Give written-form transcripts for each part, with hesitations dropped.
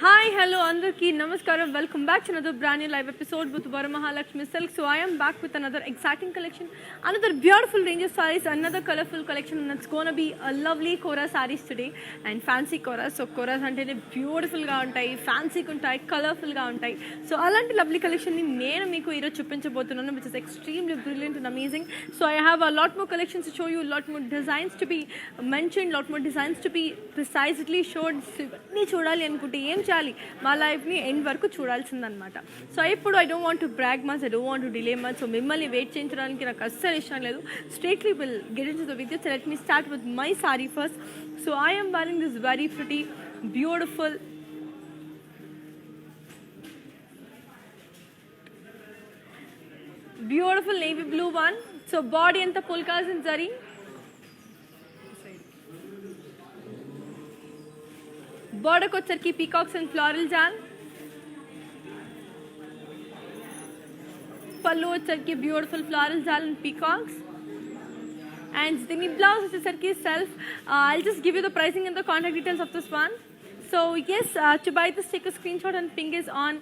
Hi, hello, Andarki, Namaskaram. Welcome back to another brand new live episode with Varamahalakshmi Silk. So I am back with another exciting collection, another beautiful range of sarees, another colorful collection, and it's gonna be a lovely Kora sarees today and fancy Koras. So Koras antene beautiful ga untayi, fancy kuntayi, colorful ga untayi. So alanti lovely collection ni nenu meeku ee roju chuppinchabothunanu, which is extremely brilliant and amazing. So I have a lot more collections to show you, a lot more designs to be mentioned, lot more designs to be precisely showed. ఇవన్నీ చూడాలి అనుకుంటే ఏం చేయాలి, మా లైఫ్ని end వరకు చూడాల్సిందనమాట. So ఇప్పుడు I don't want to brag much, I don't want to delay much. So మిమ్మల్ని వెయిట్ చేయించడానికి నాకు అస్సలు ఇష్టం లేదు. Straightly will get in to the video. So let me start with my sorry first. So I am wearing this very pretty beautiful navy blue one. So body anta polkas in zari, border వచ్చరికి peacocks and floral jaal, పళ్ళు వచ్చరికి beautiful floral jaal and peacocks, and దీని blouse వచ్చేసరికి self. I'll just give you the pricing and the contact details of this one. So yes, to buy this, take a screenshot and ping is on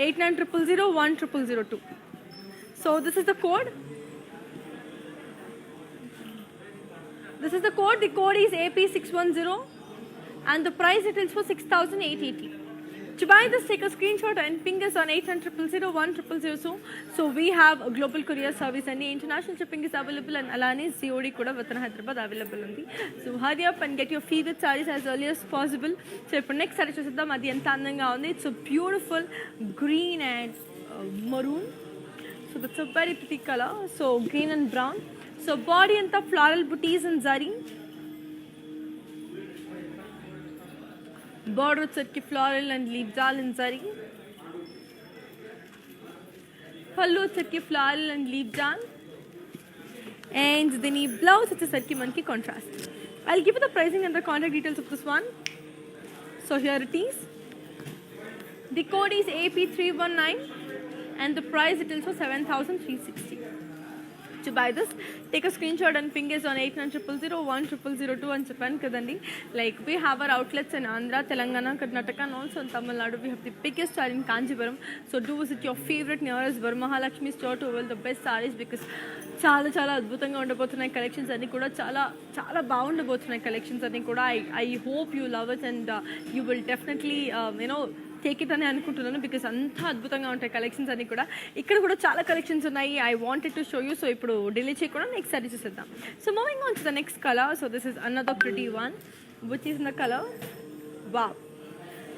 8900010002. So this is the code. The code is AP610 and the price it is for 6,880. To buy this, take a screenshot and ping us on 8900010002. So we have a global courier service and international shipping is available, and alani COD kuda within Hyderabad available undi. So hurry up and get your favorite sarees as early as possible. So ఇప్పుడు next sorry చూసేద్దాం. అది ఎంత అందంగా ఉంది. It's a beautiful green and maroon. So that's a very pretty color. So green and brown. So body anta floral booties and zari, border వచ్చరికి floral and leave jaal in zari, పళ్ళు వచ్చరికి floral and leave jaal, and దీని blouse వచ్చేసరికి మనకి contrast. I'll give you the pricing and the contact details of this one. So here it is. The code is AP319 and the price it is for 7,360. To buy this, take a screenshot and ping us on 8900010002 అని చెప్పాను కదండి. Like we have our outlets in Andhra, Telangana, Karnataka and also in Tamil Nadu. We have the biggest store in Kanjipuram. So do visit your favorite nearest Varamahalakshmi store to avail the best sarees, because చాలా చాలా అద్భుతంగా ఉండబోతున్నాయి collections అన్నీ కూడా. చాలా చాలా బాగుండబోతున్నాయి collections అన్నీ కూడా. I hope you love it and you will definitely take it అని అనుకుంటున్నాను, బికాస్ అంత అద్భుతంగా ఉంటాయి కలెక్షన్స్ అన్నీ కూడా. ఇక్కడ కూడా చాలా కలెక్షన్స్ ఉన్నాయి. I wanted to show you. So ఇప్పుడు డిలే చేయకుండా నెక్స్ట్ సారీ చూసేద్దాం. So moving on to the next colour. So this is another pretty one which is in the colour wow.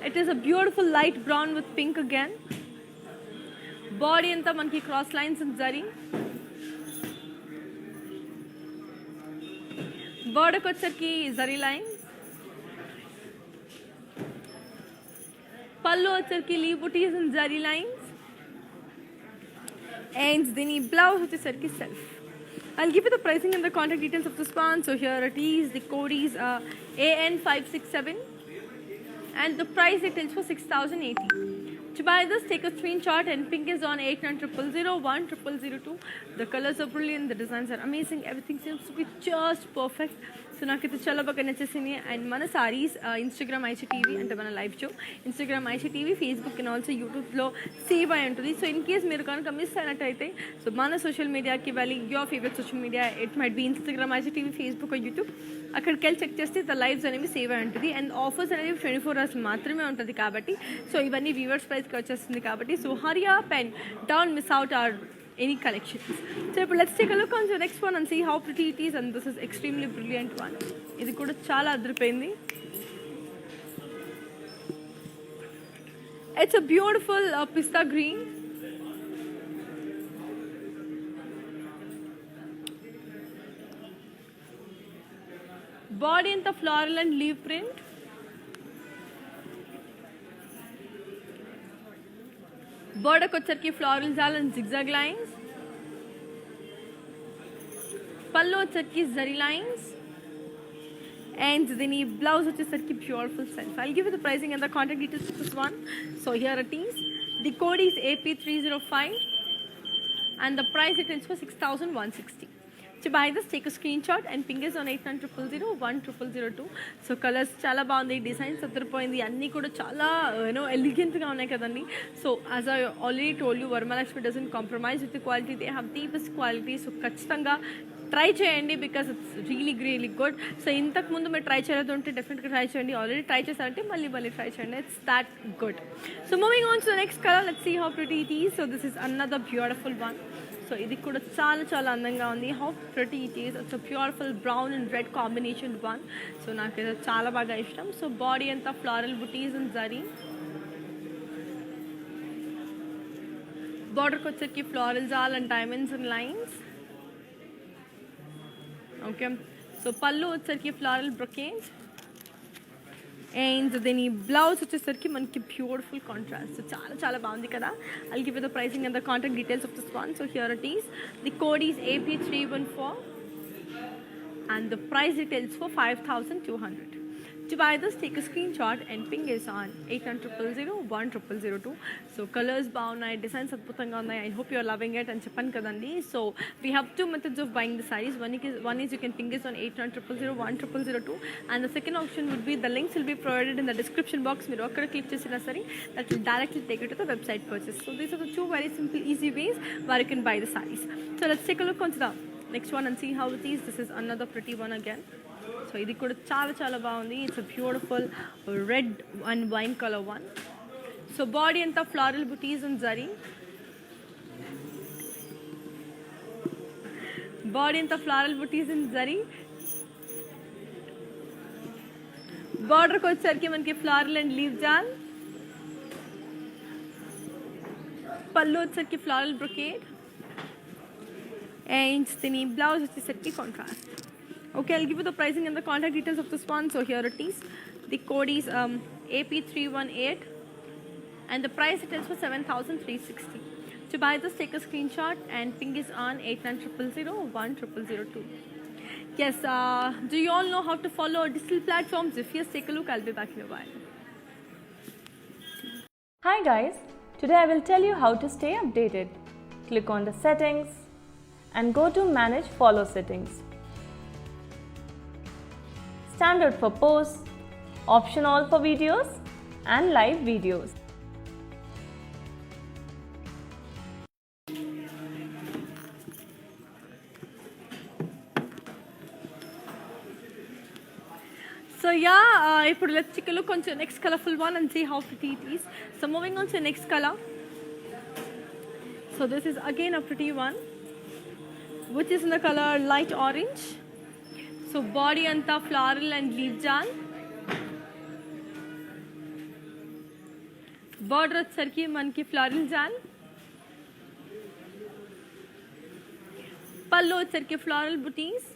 It is a beautiful light brown with pink again. Body అంతా మనకి cross lines in zari, బోర్డర్కి వచ్చరికి zari lines, పళ్ళు వచ్చరికి leave buttis and zari lines, and దీని blouse వచ్చేసరికి self. I'll give you the pricing and the contact details of this one. So here it is. The code is AN567 and the price it is for 6,080. To buy this, take a screenshot and ping is on 8900010002. The colors are brilliant, the designs are amazing, everything seems to be just perfect. So నాకైతే చాలా బాగా నచ్చేసింది. And మన saris Instagram ICTV అంటే మన live show Instagram ICTV, Facebook and also యూట్యూబ్లో save అయి ఉంటుంది. సో ఇన్ కేస్ మీరు కనుక మిస్ అయినట్టయితే సో మన సోషల్ మీడియాకి వెళ్ళి, your favourite social media, it might be Instagram ICTV, Facebook, YouTube, అక్కడికి వెళ్ళి చెక్ చేస్తే ద లైవ్స్ అనేవి సేవ్ అయి ఉంటుంది. అండ్ ఆఫర్స్ అనేవి 24 hours మాత్రమే ఉంటుంది కాబట్టి, సో ఇవన్నీ వ్యూవర్స్ ప్రైస్కి వచ్చేస్తుంది కాబట్టి, so hurry up and don't miss out hour any collections. So let's take a look on the next one and see how pretty it is. And this is extremely brilliant one. ఇది కూడా చాలా అదిరిపోయింది. It's a beautiful pista green. Body anta floral and leaf print. Border వచ్చరికి floral jaal and zigzag lines, పళ్ళు వచ్చరికి zari lines, and దీని blouse వచ్చేసరికి beautiful self. I'll give you the pricing and the contact details of this one. So here it is. The code is AP305 and the price it is for 6,160. To buy this, take a screenshot and ping us on 8900010002. So colors chala baagundi, designs adripoyindi, anni kuda chala elegant ga unnai kadandi. So as I already told you, Varmalakshmi doesn't compromise with the quality. They have the best quality. So ఖచ్చితంగా try చేయండి because it's really good. So ఇంతకు ముందు మీరు try చేయలేదు ఉంటే డెఫినెట్గా try చేయండి. Already try చేశారంటే మళ్ళీ ట్రై చేయండి. It's that good. So moving on to the next colour, let's see how pretty it is. So this is another beautiful one. So ఇది కూడా చాలా అందంగా ఉంది. How pretty it is. It's a beautiful brown and red combination one. So నాకు ఇది చాలా బాగా ఇష్టం. సో బాడీ అంతా ఫ్లోరల్ బుటీస్ అండ్ జరీ, బార్డర్కి వచ్చేకి floral jaal and diamonds and lines. Okay, so పళ్ళు వచ్చేసరికి ఫ్లోరల్ బ్రొకేట్ అండ్ దీని బ్లౌజ్ వచ్చేసరికి మనకి బ్యూటిఫుల్ కాంట్రాస్ట్. చాలా బాగుంది కదా. I'll give you the pricing and the contact details of this one. So here it is. The code is AP314 and the price details for 5200. To buy this, take a screenshot and ping us on 8900010002. So colors బాగున్నాయి, designs అద్భుతంగా ఉన్నాయి. I hope you are loving it and చెప్పాను కదండి. So we have two methods of buying the sarees. One is you can ping us on 8900010002 and the second option would be the links will be provided in the description box. మీరు అక్కడ click చేసినా సరే that will directly take you to the website purchase. So these are the two very simple easy ways where you can buy the sarees. So let's take a look onto the next one and see how it is. This is another pretty one again. So ఇది కూడా చాలా బాగుంది. It's a beautiful red and wine colour one. So body అంతా floral బుటీస్ and zari, బార్డర్కి వచ్చేసరికి మనకి floral and leave జాల్, పళ్ళు వచ్చేసరికి ఫ్లోరల్ బ్రొకేట్ అండ్ దీని బ్లౌజ్ వచ్చేసరికి contrast. Okay, I'll give you the pricing and the contact details of this one. So here it is. The code is AP318 and the price it is for 7360. To buy this, take a screenshot and ping is on 8900010002. Yes, do you all know how to follow our digital platforms? If yes, take a look. I'll be back in a while. Hi guys, today I will tell you how to stay updated. Click on the settings and go to manage follow settings. Standard for posts, optional for videos and live videos. So yeah, ఇప్పుడు let's take a look on to the next colorful one and see how pretty it is. So moving on to the next color. So this is again a pretty one, which is in the color light orange. So body anta floral and leaf jal, border వచ్చేసరికి మనకి floral jaal, పళ్ళు వచ్చేసరికి floral బుటీస్,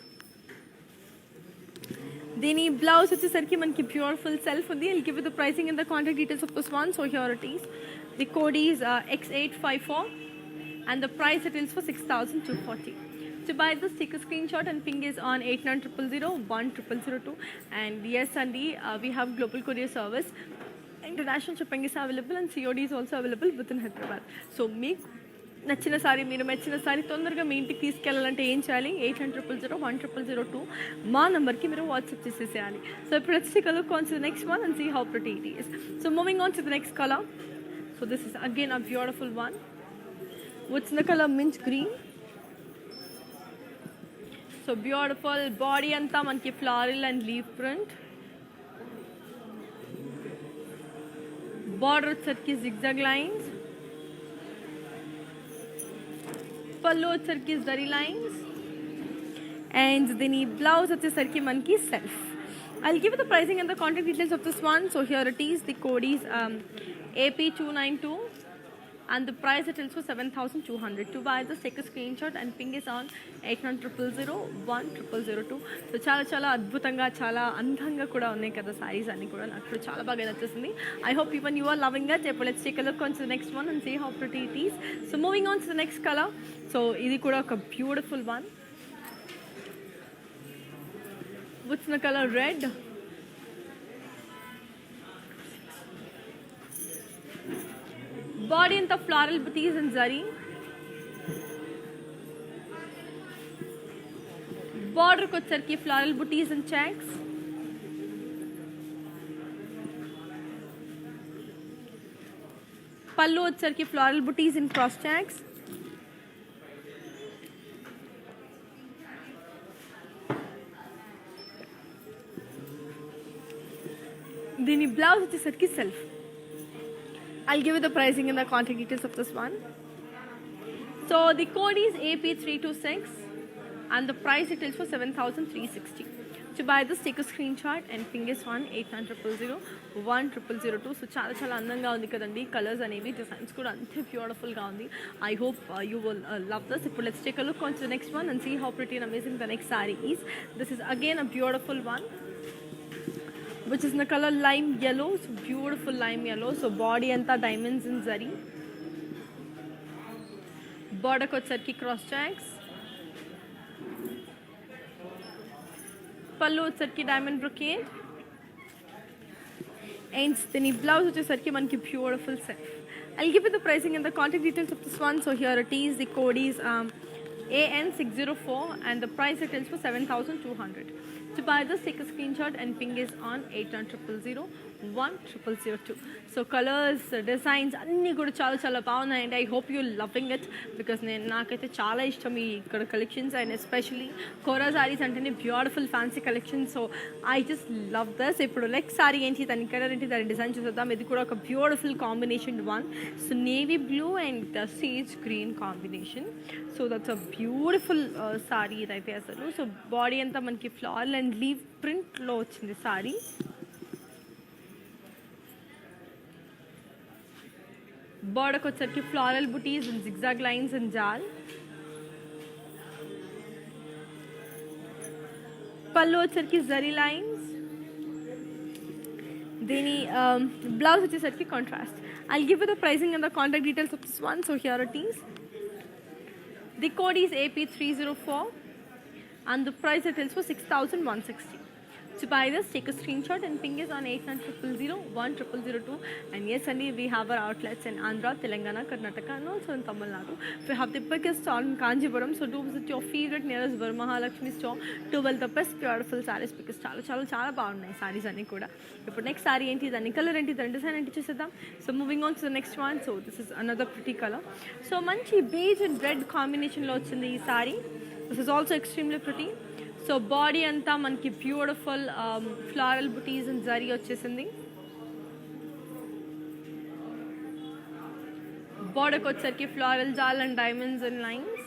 దీని blouse వచ్చేసరికి మనకి beautiful self ఉంది. I'll give you the pricing and the contact details of this one. So here it is. The code is X854 and the price it is for 6240. To buy this, take a screenshot and ping is on 8900010002. And yes, Andy, we have global courier service. International shipping is available and COD is also available within Hyderabad. So మీకు నచ్చిన sorry, మీరు మెచ్చిన sorry తొందరగా మీ ఇంటికి తీసుకెళ్ళాలంటే ఏం చేయాలి? 8900010002 మా నెంబర్కి మీరు వాట్సాప్ చేసేసేయాలి. సో ఇప్పుడు let's take a look on to the next one and see how pretty it is. So moving on to the next color. So this is again a beautiful one. What's the color? Mint green. So beautiful body anta manki floral and leaf print, border వచ్చేసరికి zigzag lines, పళ్ళు వచ్చేసరికి zari lines and దీని blouse వచ్చేసరికి మనకి self. I'll give you the pricing and the contact details of this one. So here it is. The code is AP292 and the price it is for 7200. To buy this, take a screenshot and ping is on 8900010002. So చాలా అద్భుతంగా చాలా అందంగా కూడా ఉన్నాయి కదా సారీస్ అన్ని కూడా. నాకు చాలా బాగా నచ్చేసింది. I hope even you are loving it. Let's take a look on to the next one and see how pretty it is. So moving on to the next color. So ఇది కూడా ఒక beautiful one. What's the color? Red. Body anta floral booties and zari, ಬಾರ್ಡರ್ಗೆ వచ్చరికి floral ಬುಟೀಸ್ and cheques. పళ్ళు వచ్చరికి floral buttis in cross checks. దీని blouse వచ్చేసరికి self. I'll give you the pricing and the contact details of this one. So the code is AP326 and the price it is for 7,360. To buy this, take a screenshot and ping us on 8900010002. So చాలా అందంగా ఉంది కదండి, colours అనేవి, designs కూడా అంతే బ్యూటిఫుల్గా ఉంది. I hope you will love this. ఇప్పుడు let's take a look on to the next one and see how pretty and amazing the next saree is. This is again a beautiful one, which is in the color lime yellow. So beautiful lime yellow. So body anta diamonds in zari. Border ko వచ్చరికి cross checks. పళ్ళు వచ్చరికి diamond brocade. And then blouse వచ్చరికి మనకి beautiful set. I'll give you the pricing and the contact details of this one. So here it is. The code is AN604 and the price it is for 7,200. To buy this, take a screenshot and ping is on 8900010002. So colors, designs అన్నీ కూడా చాలా బాగున్నాయి అండి. I hope you loving it because నాకైతే చాలా ఇష్టం ఈ ఇక్కడ collections and especially kora saris అంటేనే beautiful fancy collection. So I just love this. ఇప్పుడు నెక్స్ట్ సారీ ఏంటి, దాని కలర్ ఏంటి, దాని డిజైన్ చూసేద్దాం. ఇది కూడా ఒక beautiful combination one. So navy blue and sage green combination. So that's a beautiful sari ఇదైతే అసలు. సో బాడీ అంతా మనకి ఫ్లారల్ అండ్ లీవ్ ప్రింట్లో వచ్చింది సారీ. బార్డర్కి వచ్చరికి floral butis and zigzag lines and జాల్. పళ్ళు వచ్చరికి జరీ లైన్స్. దీని బ్లౌజ్ వచ్చేసరికి contrast. I'll give you the pricing and the contact details of this one. So here it is. The code is AP304 and the price it is for 6,160. To buy this, take a screenshot and ping us on 8900010002. And yes, Andy, we have our outlets in Andhra, Telangana, Karnataka, and also in Tamil Nadu. We have the biggest store in Kanjipuram, so do visit your favorite nearest Varamahalakshmi store to well the best beautiful sarees because చాలా బాగున్నాయి sarees అన్నీ కూడా. ఇప్పుడు next sorry ఏంటి, దాని colour ఏంటి, దాని design ఏంటి చూసేద్దాం. So moving on to the next one. So this is another pretty colour. So మంచి బేజ్ అండ్ రెడ్ కాంబినేషన్లో వచ్చింది ఈ sorry. This is also extremely pretty. So body అంతా మనకి beautiful floral butis and zari వచ్చేసింది. బార్డర్కి వచ్చరికి ఫ్లారల్ జాల్ అండ్ డైమండ్స్ అండ్ లైన్స్.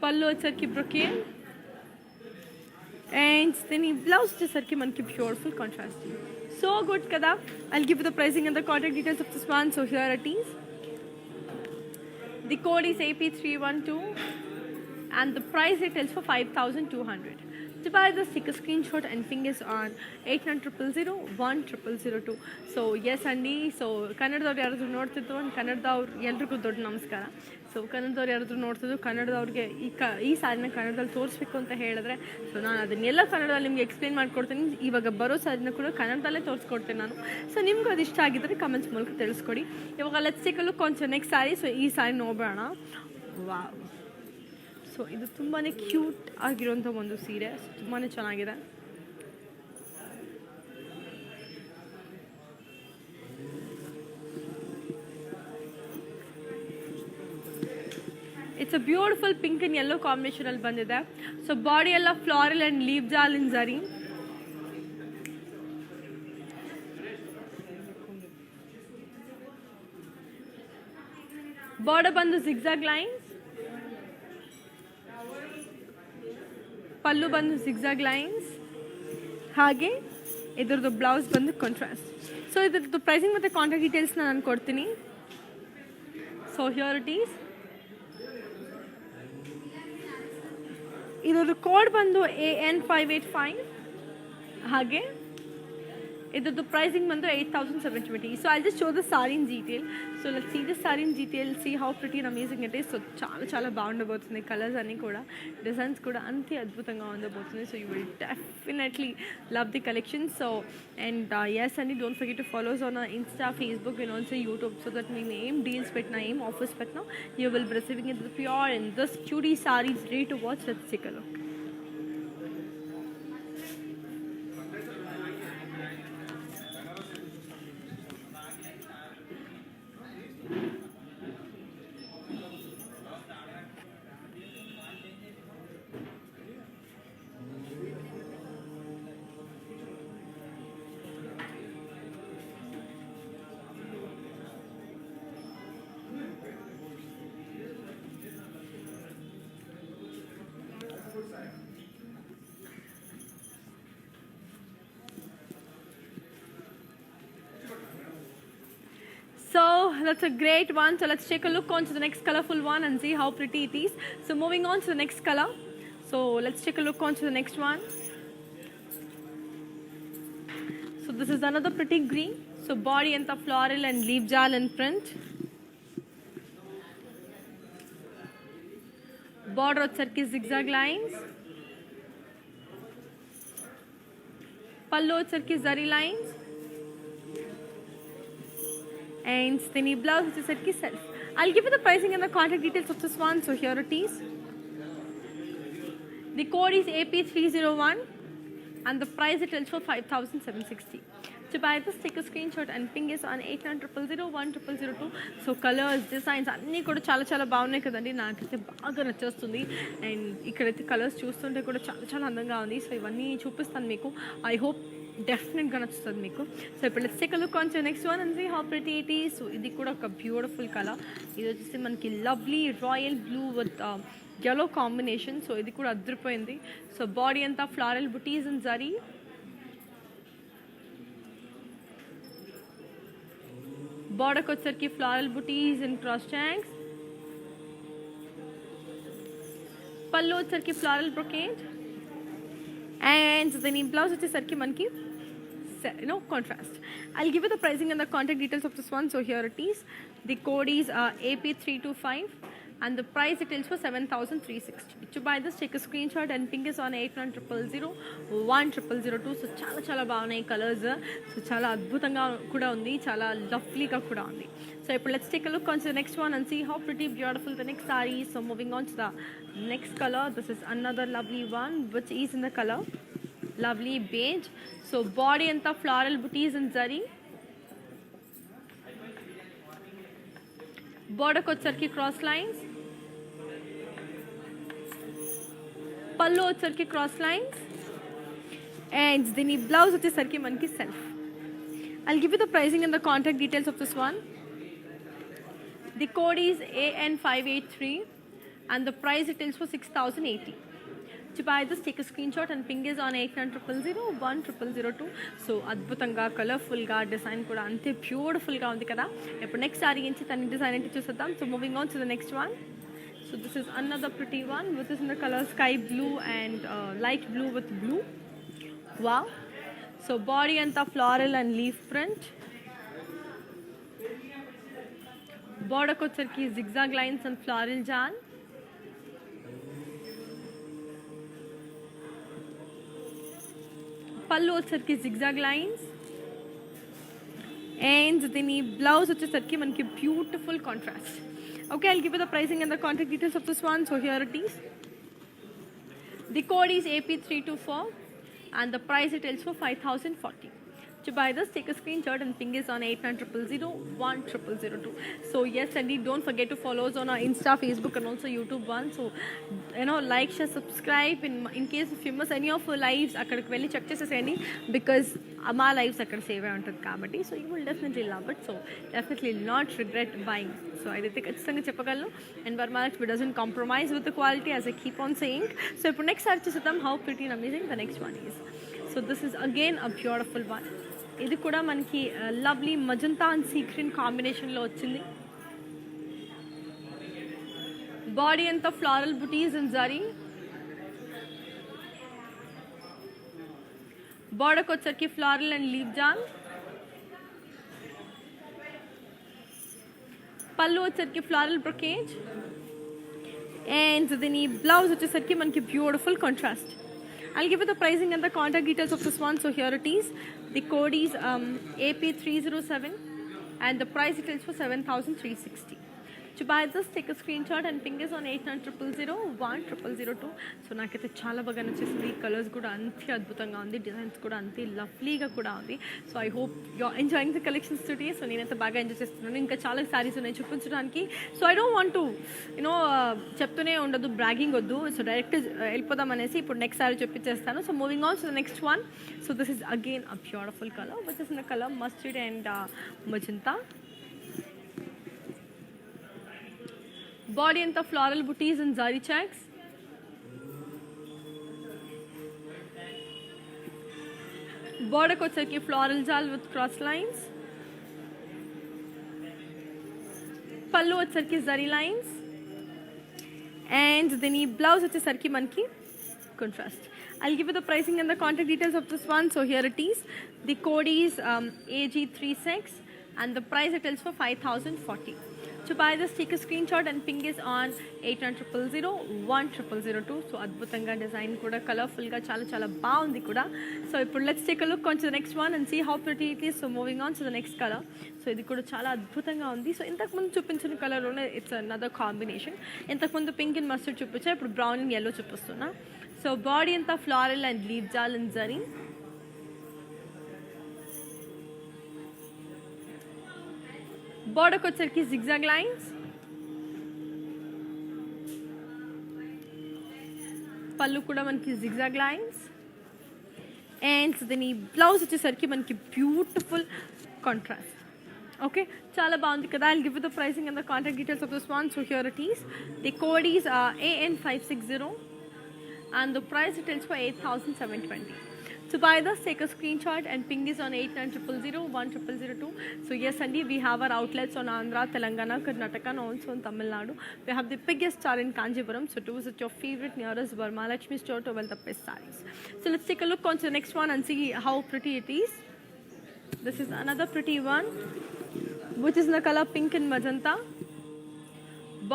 పళ్ళు వచ్చరికి బ్రొకేడ్ అండ్ దీని బ్లౌజ్ వచ్చేసరికి మనకి బ్యూటిఫుల్ కాంట్రాస్ట్. సో గుడ్ కదా. I'll give you the pricing and the contact details of this one. So here it is. The code is AP312 and the price it is for 5,200. To buy this, take a screenshot and ping us on 8900010002. So yes Andy, so ಕನ್ನಡದವ್ರು ಯಾರಾದರೂ ನೋಡ್ತಿದ್ರು and ಕನ್ನಡದವ್ರು ಎಲ್ರಿಗೂ ದೊಡ್ಡ ನಮಸ್ಕಾರ. So ಕನ್ನಡದವ್ರು ಯಾರಾದರೂ ನೋಡ್ತಿದ್ರು, ಕನ್ನಡದವ್ರಿಗೆ ಈ ಸಾರಿನ ಕನ್ನಡದಲ್ಲಿ ತೋರಿಸ್ಬೇಕು ಅಂತ ಹೇಳಿದ್ರೆ ಸೊ ನಾನು ಅದನ್ನೆಲ್ಲ ಕನ್ನಡದಲ್ಲಿ ನಿಮ್ಗೆ ಎಕ್ಸ್ಪ್ಲೇನ್ ಮಾಡಿಕೊಡ್ತೀನಿ. ಇವಾಗ ಬರೋ ಸಾರಿನ ಕೂಡ ಕನ್ನಡದಲ್ಲೇ ತೋರಿಸ್ಕೊಡ್ತೀನಿ ನಾನು. ಸೊ ನಿಮ್ಗೆ ಅದು ಇಷ್ಟ ಆಗಿದ್ದರೆ ಕಮೆಂಟ್ಸ್ ಮೂಲಕ ತಿಳಿಸ್ಕೊಡಿ. ಇವಾಗ let's take a look on next sorry. So ಈ ಸಾರಿ ನೋಡೋಣ. ವಾವ್, ಸೊ ಇದು ತುಂಬಾ ಕ್ಯೂಟ್ ಆಗಿರೋಂಥ ಒಂದು ಸೀರೆ, ತುಂಬಾ ಚೆನ್ನಾಗಿದೆ. It's a beautiful pink and yellow combination ಅಲ್ಲಿ ಬಂದಿದೆ. ಸೊ ಬಾಡಿ ಎಲ್ಲ ಫ್ಲಾರಲ್ ಅಂಡ್ ಲೀವ್ ಜಾಲ್ ಇನ್ ಜರಿ. ಬಾರ್ಡರ್ ಬಂದು ಜಿಗ್ಜಾಗ್ ಲೈನ್ಸ್. ಪಲ್ಲು ಬಂದು ಜಿಗ್ಜಾಗ್ ಲೈನ್ಸ್. ಹಾಗೆ ಇದ್ರದ್ದು ಬ್ಲೌಸ್ ಬಂದು ಕಾಂಟ್ರಾಸ್ಟ್. ಸೊ ಇದ್ರದ್ದು ಪ್ರೈಸಿಂಗ್ ಮತ್ತು ಕಾಂಟ್ಯಾಕ್ಟ್ ಡೀಟೇಲ್ಸ್ನ ನಾನು ಕೊಡ್ತೀನಿ. So here it is. ಇದ್ರದ್ದು ಕೋಡ್ ಬಂದು AN585. ಹಾಗೆ the pricing manto 8,720. So I'll just show the saree in detail. So let's see the saree in detail, see how pretty and amazing it is. So chala బాగుండబోతుంది, colours అన్నీ కూడా, designs కూడా అంతే అద్భుతంగా ఉండబోతుంది. So you will definitely love the collection. So and yes, and don't forget to follow us on our Insta, Facebook and also YouTube, so that we name deals పెట్టినా ఏం offers పెట్టినా you will be receiving it pure and this cutie sarees ready to watch. Let's take a look. So that's a great one. So let's take a look on to the next colorful one and see how pretty it is. So moving on to the next color. So let's take a look on to the next one. So this is another pretty green. So body and the floral and leaf jal in print. Border వచ్చరికి zigzag lines. పళ్ళు వచ్చరికి zari lines. And then blouse వచ్చేసరికి self. I'll give you the pricing and the contact details of this one. So here it is. The code is AP301 and the price it tells for 5,760. To buy this, take a screenshot and ping us on 8900010002. So colors, designs అన్నీ కూడా చాలా బాగున్నాయి కదండి. నాకైతే బాగా నచ్చేస్తుంది. And ఇక్కడైతే colours చూస్తుంటే కూడా చాలా అందంగా ఉంది. సో ఇవన్నీ చూపిస్తాను మీకు. ఐ హోప్ డెఫినెట్గా నచ్చుతుంది మీకు. సో ఇప్పుడు let's take a look on to next one and see how pretty it is. So ఇది కూడా ఒక బ్యూటిఫుల్ కలర్. ఇది వచ్చేసి మనకి lovely royal blue with yellow combination. So ఇది కూడా అదిరిపోయింది. సో బాడీ అంతా ఫ్లారల్ బుటీస్ అండ్ జరీ. బార్డర్కి వచ్చరికి floral butis and cross tanks. పళ్ళు వచ్చరికి floral brocade. And then in blouse వచ్చేసరికి మనకి contrast. I'll give you the pricing and the contact details of this one. So here it is. The code is AP325 and the price it tells for 7,360. To buy this, take a screenshot and ping us on 8900010002. So చాలా బాగున్నాయి colours. So చాలా అద్భుతంగా కూడా ఉంది, చాలా లవ్లీగా కూడా ఉంది. So ఇప్పుడు let's take a look on to the next one and see how pretty beautiful the next saree is. So moving on to the next color. This is another lovely one which is in the color lovely beige. So body anta floral booties and zari. Border వచ్చరికి cross lines. పళ్ళు వచ్చరికి cross lines. And then ఈ blouse వచ్చేసరికి మనకి self. I'll give you the pricing and the contact details of this one. The code is AN583 and the price it tells for 6,080. To buy this, take a screenshot and ping us on 8900010002. So అద్భుతంగా కలర్ఫుల్గా design కూడా అంతే బ్యూటిఫుల్గా ఉంది కదా. ఇప్పుడు next sorry నుంచి తన డిజైన్ ఏంటి చూసేద్దాం. So moving on to the next one. So this is another pretty one which is in the color sky blue and light blue with blue. Wow. So body anta floral and leaf print. Border వచ్చరికి zigzag lines and floral jal. పళ్ళు వచ్చరికి zigzag lines. And then ఈ blouse వచ్చేసరికి మనకి beautiful contrast. Okay, I'll give you the pricing and the contact details of this one. So here it is. The code is AP324 and the price it tells for 5,040. To buy this, take a screenshot and ping us on 8900010002. So yes, indeed, don't forget to follow us on our Insta, Facebook and also YouTube one. So like, share, subscribe. In case if you miss any of our lives, akkadiki velli check cheseseyandi because మా lifes అక్కడ save అయి ఉంటుంది కాబట్టి. So you will definitely love it. So definitely not regret buying. So అదైతే ఖచ్చితంగా చెప్పగలను. And Varamahalakshmi doesn't compromise with the quality as I keep on saying. So ఇప్పుడు next sir చూద్దాం how pretty and amazing the next one is. So this is again a beautiful one. ఇది కూడా మనకి lovely magenta and secret కాంబినేషన్లో వచ్చింది. Body అంతా floral butis and zari. బార్డర్కి వచ్చరికి ఫ్లారల్ అండ్ లీవ్ జాన్. పళ్ళు వచ్చరికి ఫ్లారల్ బ్రొకేజ్. అండ్ దీని బ్లౌజ్ వచ్చేసరికి మనకి beautiful contrast. I'll give you the pricing and the contact details of this one. So here it is. The code is AP307 and the price it is for 7,360. To buy this, take a screenshot and ping us on 8900010002. So నాకైతే చాలా బాగా నచ్చేసింది. Colours కూడా అంతే అద్భుతంగా ఉంది, designs కూడా అంతే లవ్లీగా కూడా ఉంది. So I hope you enjoying the collections today. So నేనైతే బాగా ఎంజాయ్ చేస్తున్నాను. ఇంకా చాలా శారీస్ ఉన్నాయి చూపించడానికి. So I don't want to చెప్తూనే ఉండదు, బ్రాగింగ్ వద్దు. సో డైరెక్ట్ వెళ్ళిపోదాం అనేసి ఇప్పుడు నెక్స్ట్ శారీ చూపించేస్తాను. So moving on to the next one. So this is again a beautiful colour which is in the colour mustard and magenta. Body and the floral booties and zari checks. Border kochaki floral jal with cross lines. Pallu వచ్చరికి zari lines. And then ఈ blouse వచ్చేసరికి మనకి contrast. I'll give you the pricing and the contact details of this one. So here it is. The code is AG36 and the price it is for 5,040. To buy this, take a screenshot and ping us on 8900010002. So adbhutanga design kuda colorful ga chala baagundi kuda. So ఇప్పుడు let's take a look on to the next one and see how pretty it is. So moving on to the next color. So ఇది కూడా చాలా అద్భుతంగా ఉంది. So ఇంతకు ముందు చూపించిన colour లోనే ఇట్స్ అనదర్ కాంబినేషన్. ఇంతకు ముందు పింక్ అండ్ మస్టర్డ్ చూపించా, ఇప్పుడు బ్రౌన్ అండ్ yellow చూపిస్తున్నా. సో బాడీ అంతా floral and leave jaal and zari. బోర్డర్కి వచ్చరికి జిగ్జాగ్ లైన్స్. పళ్ళు కూడా మనకి జిగ్జాగ్ లైన్స్. అండ్ దీని బ్లౌజ్ వచ్చేసరికి మనకి బ్యూటిఫుల్ కాంట్రాస్ట్. ఓకే, చాలా బాగుంది కదా. I'll give you the pricing and the contact details of this one. So here it is. The code is AN560 and the price it is for 8,720. To buy this, take a screenshot and ping this on 8900010002. So yes, Andy, we have our outlets on Andhra, Telangana, Karnataka, and also in Tamil Nadu. We have the biggest store in Kanjipuram. So to visit your favorite nearest Varmalakshmi store to wear the best sarees. So let's take a look on to the next one and see how pretty it is. This is another pretty one, which is in the color pink and magenta.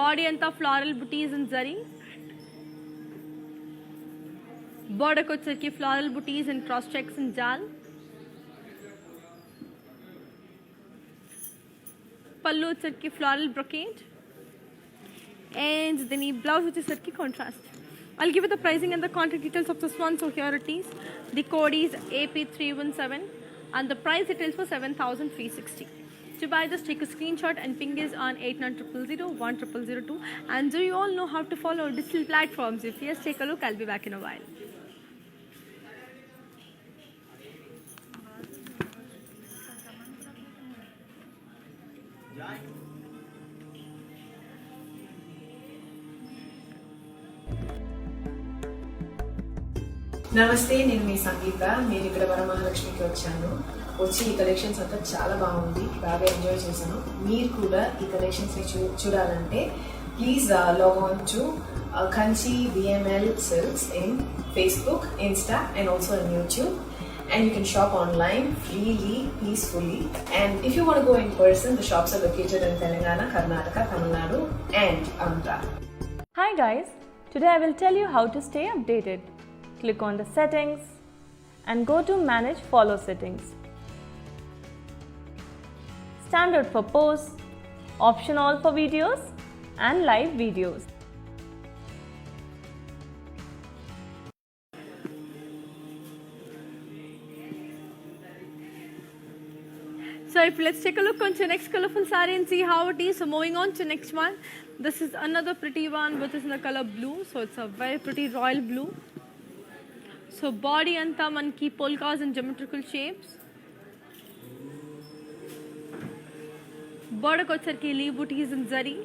Body and the floral booties and zari. Border వచ్చరికి floral booties and cross checks and jal. Pallu వచ్చరికి floral brocade. And then ఈ blouse వచ్చేసరికి contrast. I'll give you the pricing and the contact details of this one. So here it is. The code is AP317 and the price it is for 7,360. To buy this, take a screenshot and ping us on 8900010002. And do you all know how to follow digital platforms? If yes, take a look. I'll be back in a while. నమస్తే, నేను మీ సంగీత. నేను ఇక్కడ వరమహాలక్ష్మికి వచ్చి ఈ collections అంతా చాలా బాగుంది, బాగా ఎంజాయ్ చేశాను. మీరు కూడా ఈ కలెక్షన్స్ చూడాలంటే please log on to Kanchi VML Silks in Facebook, Insta and also on YouTube. And you can shop online freely, peacefully. And if you want to go in person, the shops are located in Telangana, Karnataka, Tamil Nadu and Andhra. Hi guys, today I will tell you how to stay updated. Click on the settings and go to manage follow settings. Standard for posts, option all for videos and live videos. So if let's take a look on to next colorful saree and see how it is. So moving on to next one. This is another pretty one which is in the color blue. So it's a very pretty royal blue. So body anta manki polkas and geometrical shapes. Border వచ్చరికి leaf booties and zari.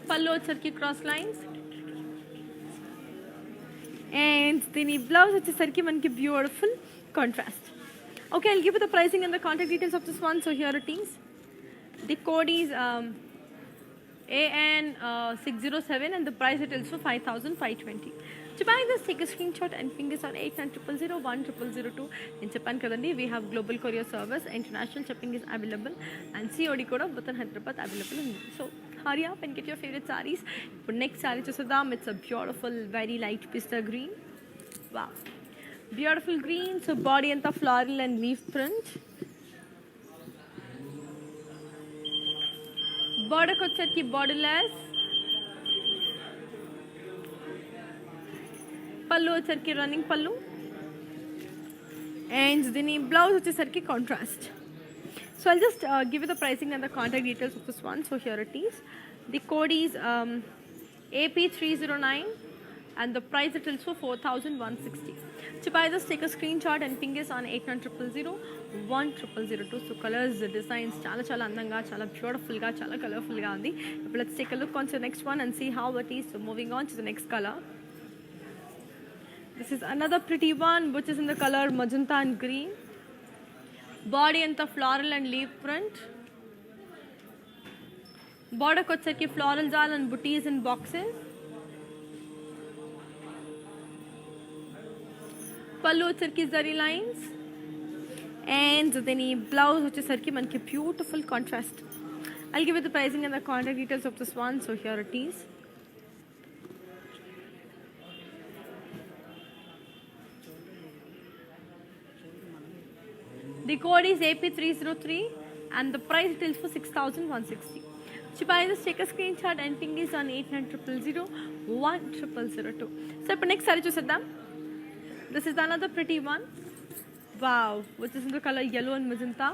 Pallu వచ్చరికి cross lines. And then blouse వచ్చేసరికి మనకి beautiful contrast. Okay, I'll give you the pricing and the contact details of this one. So here it is. The code is AN607 and the price it is for 5,520. To buy this, take a screenshot and ping us on 8900010002. In Japan kadandi, we have global courier service, international shipping is available, and COD code within Hyderabad available. So hurry up and get your favorite sarees. For next saree chusudam, it's a beautiful, very light pista green. Wow, beautiful green. So body anta floral and leaf print. Border వచ్చేసరికి borderless. పళ్ళు వచ్చేసరికి running పళ్ళు. And దీని blouse వచ్చేసరికి contrast. So I'll just give you the pricing and the contact details of this one. So here it is. The code is AP309 and the price it is for 4,160. To buy this, take a screenshot and ping us on 8900010002. So colors, designs, chala andanga, chala beautiful ga, chala colorful ga undi. Let's take a look on to the next one and see how it is. So moving on to the next color. This is another pretty one which is in the color magenta and green. Body and the floral and leaf print. Border kochaki floral jal and booties in boxes. Pallu వచ్చేసరికి zari lines. And then blouse వచ్చేసరికి మనకి beautiful contrast. I'll give you the pricing and the contact details of this one. So here it is. The code is AP303 and the price it is for 6,160. To buy this, take a screenshot and ping is on 8900010002. So for next saree chusedam. This is another pretty one. Wow, which is in the color yellow and magenta.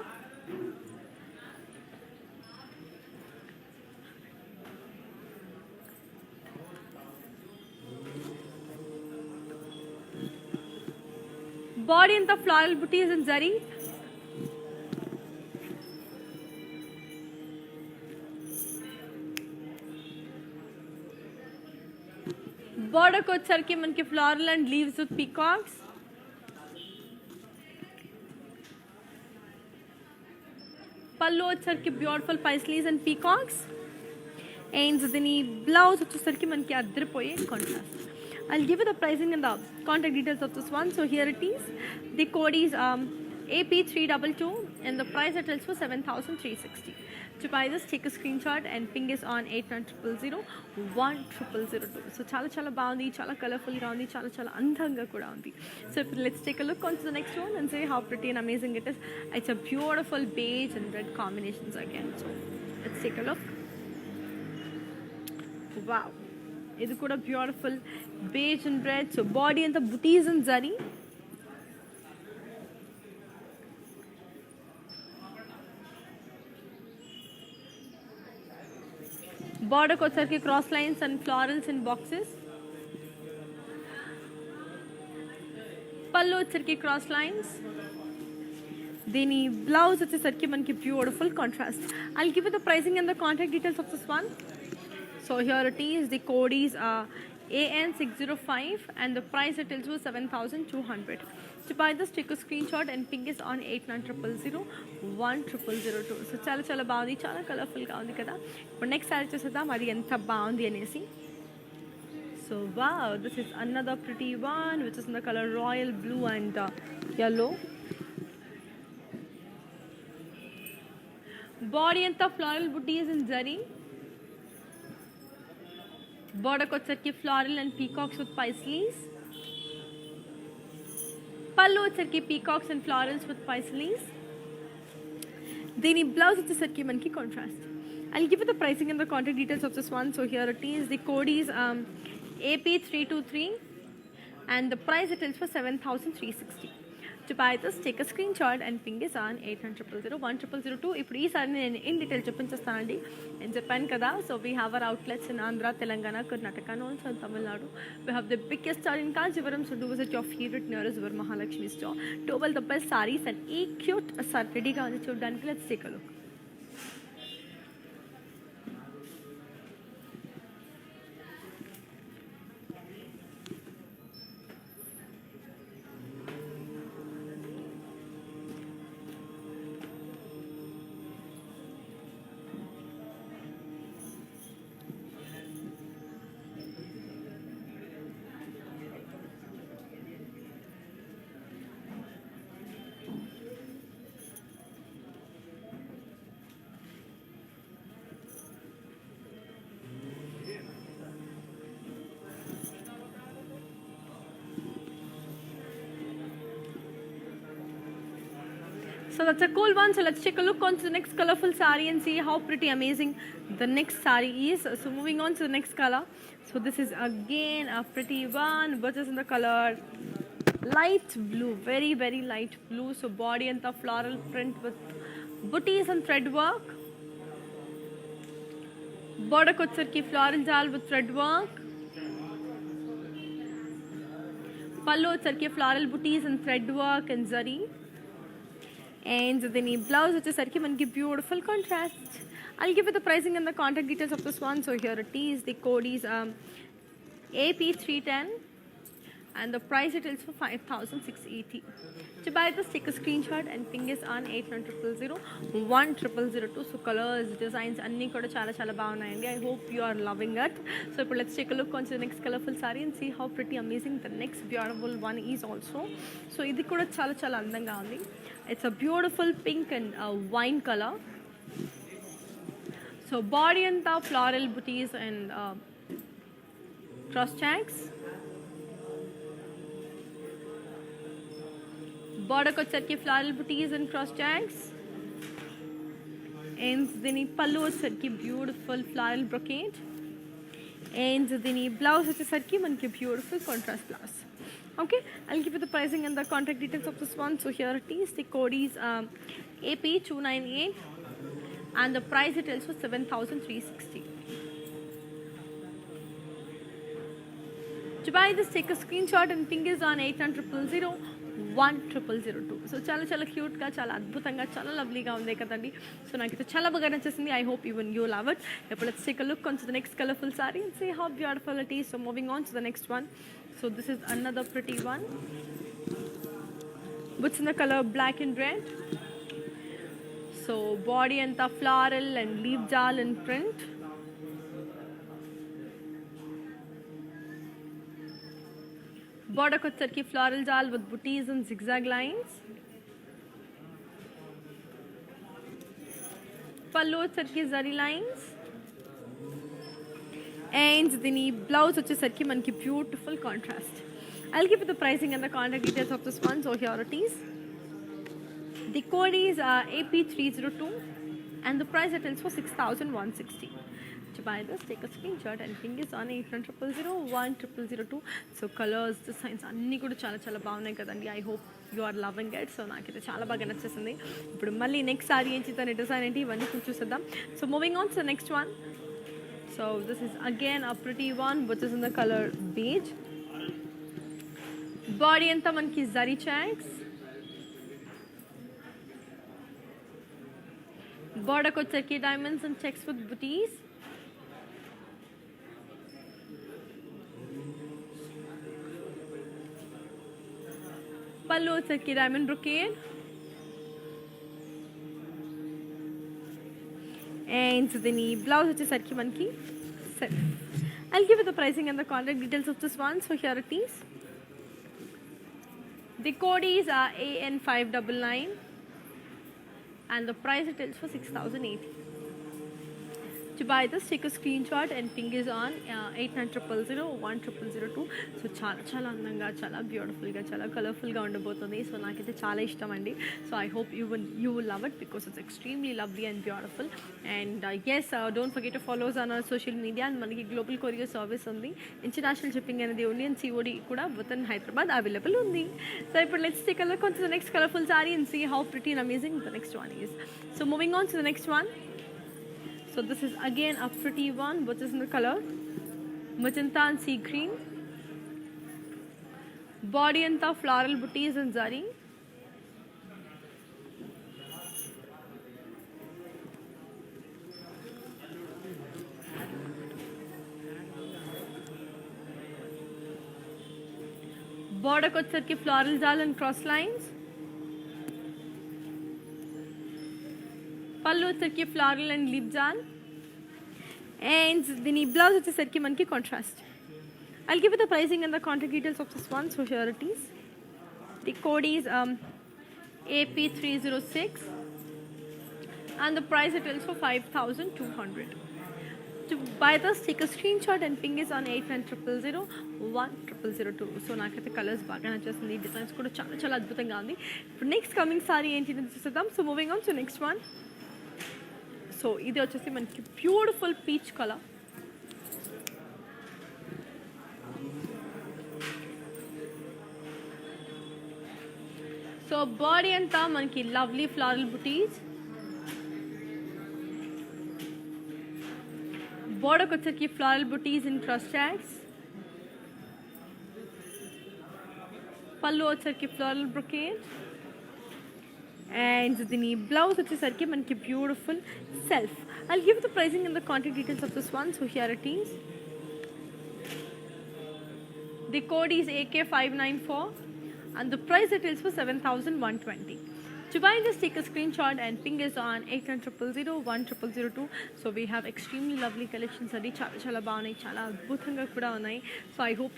Body in the floral booties in zari. Border వచ్చేసరికి మనకి floral and leaves with peacocks. పళ్ళు వచ్చేసరికి beautiful paisleys and peacocks. And దీని blouse వచ్చేసరికి మనకి అద్దరిపోయే contrast. I'll give you the pricing and the contact details of this one. So here it is. The code is AP322 and the price it is for 7,360. To buy this, take a screenshot and ping us on 8900010002. So chala baundi, chala colorful ga undi, chala andhanga kuda undi. So let's take a look on to the next one and see how pretty and amazing it is. It's a beautiful beige and red combinations again. So let's take a look. Wow, ఇది కూడా beautiful beige and red. So body and the booties and zari. Border వచ్చేసరికి cross lines and florals in boxes. పళ్ళు వచ్చేసరికి cross lines. దీని blouse వచ్చేసరికి మనకి beautiful contrast. I'll give you the pricing and the contact details of this one. So here it is. The code is AN605 and the price it is 7,200. To buy this, take a screenshot and ping us on 8900010002. So chala baundi, chala colorful ga undi kada. But next saree chusedam adi enta baundi anesi. So wow, this is another pretty one which is in the color royal blue and yellow. Body enta floral booties in zari. Border వచ్చేసరికి floral and peacocks with paisleys. పళ్ళు వచ్చేసరికి peacocks and florals with paisleys. దీని blouse వచ్చేసరికి మనకి contrast. I'll give you the pricing and the contact details of this one. So here it is. The code is AP323 and the price it is for 7,360. To buy this, take a screenshot and ping us on 8900010002. ఇప్పుడు ఈ సారి నేను in detail చూపించేస్తానండి. నేను చెప్పాను కదా. So we have our outlets in Andhra, Telangana, Karnataka, and also in Tamil Nadu. We have the biggest store in Kanchipuram, so do visit your favorite nearest Varamahalakshmi store to avail the best sarees and a cute ready ga undi చూడడానికి. Let's take a look. So that's a cool one. So let's take a look on to the next colorful saree and see how pretty amazing the next saree is. So moving on to the next color. So this is again a pretty one, which is in the color light blue, very very light blue. So body and the floral print with booties and thread work. Border kochar ki floral jal with thread work. Pallu kochar ki floral booties and thread work and zari. And then the blouse వచ్చేసరికి మనకి beautiful contrast. I'll give you the pricing and the contact details of this one. So here it is. The code is AP310 and the price it is for 5,680. To buy this, take a screenshot and ping us on 8900010002. So colors, designs అన్నీ కూడా చాలా చాలా బాగున్నాయండి. I hope you are loving it. So ఇప్పుడు let's take a look on to the next colorful saree and see how pretty amazing the next beautiful one is also. So ఇది కూడా చాలా చాలా అందంగా ఉంది. It's a beautiful pink and wine color. So body and the floral booties and cross checks. Border kochar floral booties and cross checks. And then pallu వచ్చేసరికి beautiful floral brocade. And then blouse వచ్చేసరికి మనకి beautiful contrast blouse. Okay, I'll give you the pricing and the contact details of this one. So here it is. The code is AP298 and the price it is for 7,360. To buy this, take a screenshot and ping us on 8900010002. So చాలా చాలా క్యూట్గా, చాలా అద్భుతంగా, చాలా లవ్లీగా ఉంది కదండి. So నాకైతే చాలా బాగా నచ్చేసింది. I hope even you love it. Now let's take a look onto the next colorful saree and see how beautiful it is. So moving on to the next one. So this is another pretty one, which is in the color black and red. So body and the floral and leaf jal in print. Border kochar ki floral jal with booties and zigzag lines. Pallu kochar ki zari lines. And then the blouse వచ్చేసరికి మనకి beautiful contrast. I'll give you the pricing and the contact details of this one. So here it is. The code is AP302 and the price it is for 6,160. To buy this, take a screenshot and ping us on 8900010002. So colors, designs అన్నీ కూడా చాలా చాలా బాగున్నాయి కదండి. I hope you are loving it. So నాకైతే చాలా బాగా నచ్చేసింది. ఇప్పుడు మళ్ళీ నెక్స్ట్ సారీ ఏంటి, దాని డిజైన్ ఏంటి, ఇవన్నీ చూసేద్దాం. So moving on to the next one. So this is again a pretty one, which is in the color beige. Body anta manki zari checks. Border kochar diamonds and checks with booties. Pallu kochar diamond brocade. And then the blouse వచ్చేసరికి మనకి set. I'll give you the pricing and the contact details of this one. So here it is. The code is AN599 and the price it is for 6,080. To buy this, take a screenshot and ping is on 8900010002. So చాలా చాలా అందంగా, చాలా బ్యూటిఫుల్గా, చాలా కలర్ఫుల్గా ఉండబోతుంది. So నాకైతే చాలా ఇష్టం అండి. So I hope you will love it because it's extremely lovely and beautiful. And yes, don't forget to follow us on our social media. And మనకి గ్లోబల్ కొరియర్ సర్వీస్ ఉంది. ఇంటర్నేషనల్ షిప్పింగ్ అనేది ఉంది and COD కూడా with in Hyderabad available ఉంది. So ఇప్పుడు let's take a look onto the next colorful saree and see how pretty and amazing the next one is. So moving on to the next one. So this is again a pretty one, which is in the color magenta and sea green. Body and the floral booties and zari. Border kochar ki floral jal and cross lines. Pallu వచ్చేసరికి floral and leaf jal. And దీని blouse వచ్చేసరికి మనకి contrast. I'll give you the pricing and the contact details of this one. So here it is. The code is AP306 and the price it is for 5,200. To buy this, take a screenshot and ping us on 8900 1002. So నాకైతే colours బాగా నచ్చేస్తుంది, designs కూడా చాలా చాలా అద్భుతంగా ఉంది. ఇప్పుడు next coming sorry ఏంటి చూద్దాం. So moving on to next one. So ఇది వచ్చేసి మనకి beautiful peach colour. So body అంతా మనకి లవ్లీ ఫ్లారల్ బుటీస్, బోర్డర్కి వచ్చేసరికి floral buttis in cross tags, పళ్ళు వచ్చేసరికి ఫ్లారల్ బ్రొకేడ్, అండ్ దీని బ్లౌజ్ వచ్చేసరికి మనకి beautiful self. I'll give the pricing and the contact details of this one. So here it is. The code is AK594 and the price details for 7,120. To buy this, take a screenshot and ping us on 8900 1002. So we have extremely lovely collections. Adi chala chala bagunayi, chala adbhutanga kuda unnai. So I hope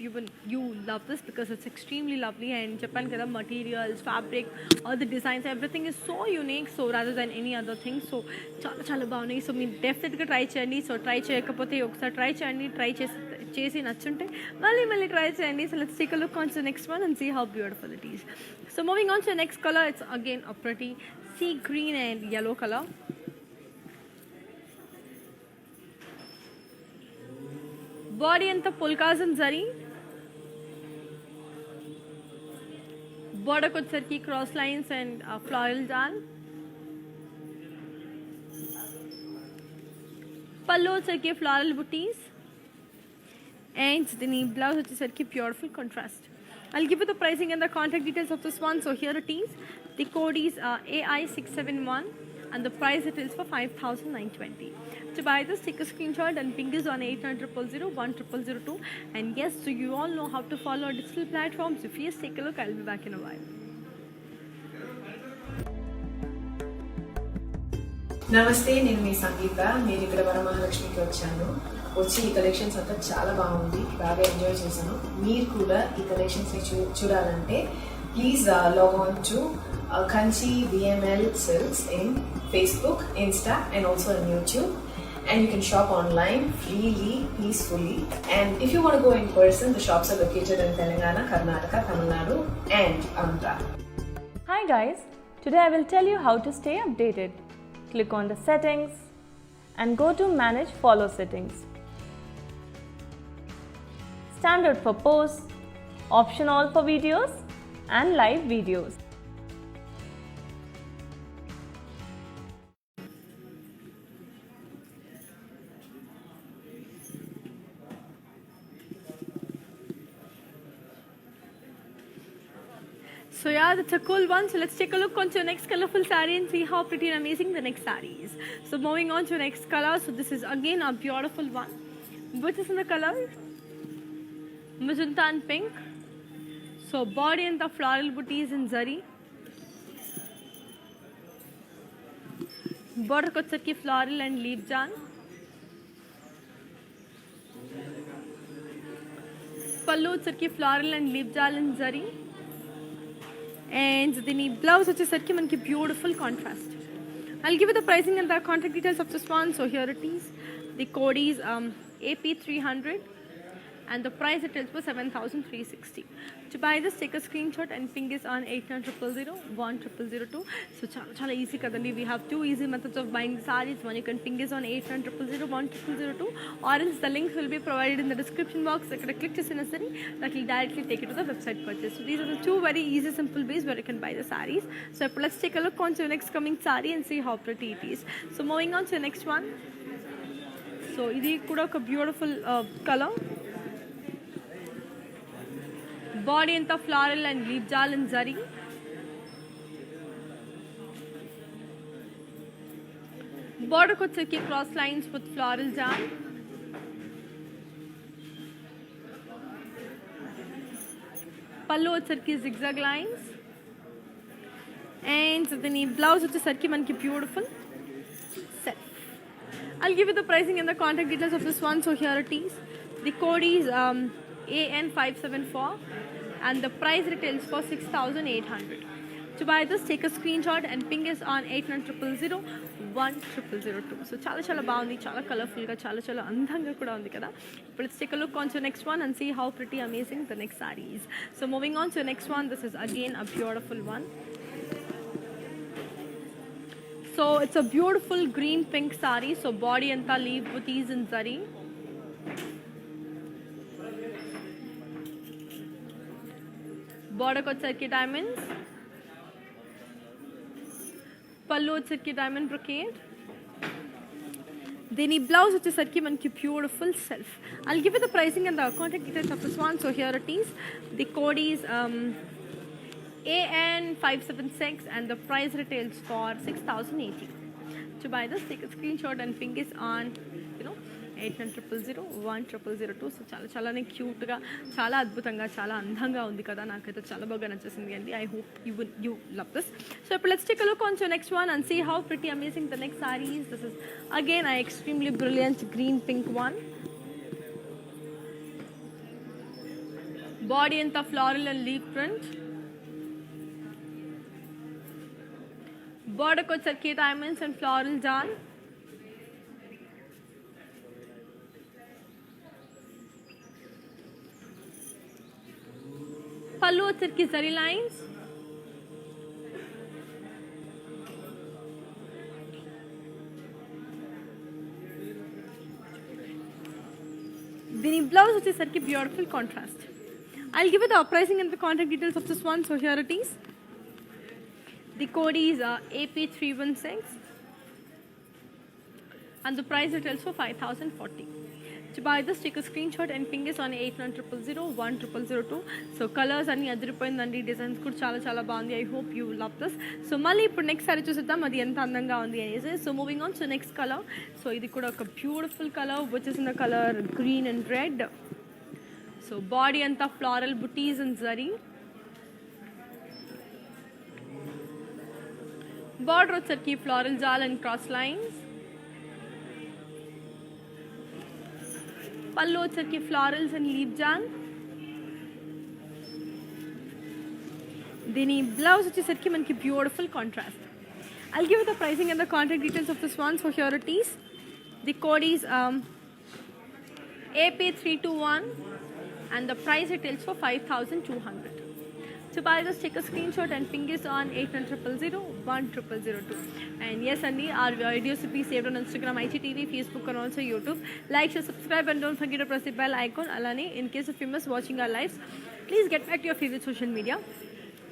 you love this because it's extremely lovely, and Japan kada materials, fabric, all the designs, everything is so unique, so rather than any other thing. So chala chala bagunayi. So me definitely try cheyandi. So try cheyakapothe okasari try cheyandi, try చేసి నచ్చుంటే మళ్ళీ try చేయండి. So let's take a look on to next one and see how beautiful it is. So moving on to next colour, it's again a pretty sea green and yellow colour. Body అంతా పుల్కాస్ and zari, బోర్డర్కి వచ్చేసరికి cross lines and floral జాల్, పళ్ళు వచ్చేసరికి floral buttis, and the blouse వచ్చేసరికి beautiful contrast. I'll give you the pricing and the contact details of this one. So here it is. The code is AI671 and the price it is for 5,920. To buy this, take a screenshot and ping us on 8900 1002. And yes, so you all know how to follow our digital platforms. If yes, take a look. I'll be back in a while. నమస్తే, నేను మీ సంగీత. నేను ఇక్కడ వరమహాలక్ష్మికి వచ్చి ఈ collections అంతా చాలా బాగుంది, బాగా ఎంజాయ్ చేశాను. మీరు కూడా ఈ కలెక్షన్స్ చూడాలంటే please log on to Kanchi VML Silks in Facebook, Insta and also on YouTube, and you can shop online freely, peacefully. And if you want to go in person, the shops are located in Telangana, Karnataka, Tamil Nadu and Andhra. Hi guys, today I will tell you how to stay updated. Click on the settings and go to manage follow settings. Standard for posts, option all for videos and live videos. So yeah, that's a cool one. So let's take a look onto the next colorful saree and see how pretty and amazing the next saree is. So moving on to the next color. So this is again a beautiful one. Which is in the color magenta and pink. So body and the floral booties in zari. Border kotsaki floral and leaf jan. Pallu kotsaki floral and leaf jal in zari. And the blouse వచ్చేసరికి మనకి beautiful contrast. I'll give you the pricing and the contact details of this one. So here it is. The code is AP300 and the price it is for 7,360. To buy this, take a screenshot and ping us on 8900 1002. So chala easy kadandi. We have two easy methods of buying sarees. One, you can ping us on 8900 1002, or else the links will be provided in the description box. Click to Sinasari, that will directly take you to the website purchase. So these are the two very easy simple ways where you can buy the sarees. So let's take a look on to the next coming saree and see how pretty it is. So moving on to the next one. So ఇది కూడా ఒక beautiful colour. Body and the floral and leaf jal and zari. Border kotsaki cross lines with floral jal. Pallu వచ్చేసరికి zigzag lines. And then blouse వచ్చేసరికి మనకి beautiful set. I'll give you the pricing and the contact details of this one. So here it is. The code is AN574 and the price retails for 6,800. To buy this, take a screenshot and ping us on 8900 1002. So chala baagundi, chala colorful ga, chala andhanga kuda undi kada. But let's take a look on to the next one and see how pretty amazing the next saree is. So moving on to the next one, this is again a beautiful one. So it's a beautiful green pink saree. So body anta leaf booties in zari. Border వచ్చేసరికి diamonds. పళ్ళు వచ్చేసరికి diamond brocade. Then blouse వచ్చేసరికి మనకి beautiful self. I'll give you the pricing and the contact details of this one. So here it is. The code is AN576 and the price retails for 6,080. To buy this, take a screenshot and ping is on 8900 1002. So చాలానే క్యూట్గా చాలా అద్భుతంగా చాలా అందంగా ఉంది కదా, నాకైతే చాలా బాగా నచ్చేసింది అండి. I hope you love this. So ఇప్పుడు let's take a look on to next one and see how pretty amazing the next sari is. This is again I extremely brilliant green pink one. Body అంతా floral and leaf print. బోర్డర్కి వచ్చేసరికి diamonds and floral జాన్. పళ్ళు వచ్చేసరికి zari lines. దీని blouse వచ్చేసరికి beautiful contrast. I'll give you the pricing and the contact details of this one. So here it is. The code is AP316 and the price retails for 5,040. To buy this, take a screenshot and ping us on 8900 1002. So colors and adripoyindandi, designs kuda chala baagundi. I hope you love this. So malli ippudu next saree chusedam adi enta andanga undi anese. So moving on to next color. So idi kuda oka beautiful color which is in the color green and red. So body anta floral booties and zari. Border వచ్చేసరికి floral jal and cross lines. పళ్ళు వచ్చేసరికి florals and leaf jal. దీని blouse వచ్చేసరికి మనకి beautiful contrast. I'll give you the pricing and the contact details of this one. So here it is. The code is AP321 and the price retails for 5,200. To buy this, take a screenshot and ping us on 8900 1002. And yes, Andy, our videos will be saved on Instagram, IGTV, Facebook and also YouTube. Like, share, subscribe and don't forget to press the bell icon. Alani, in case of you miss watching our lives, please get back to your favorite social media.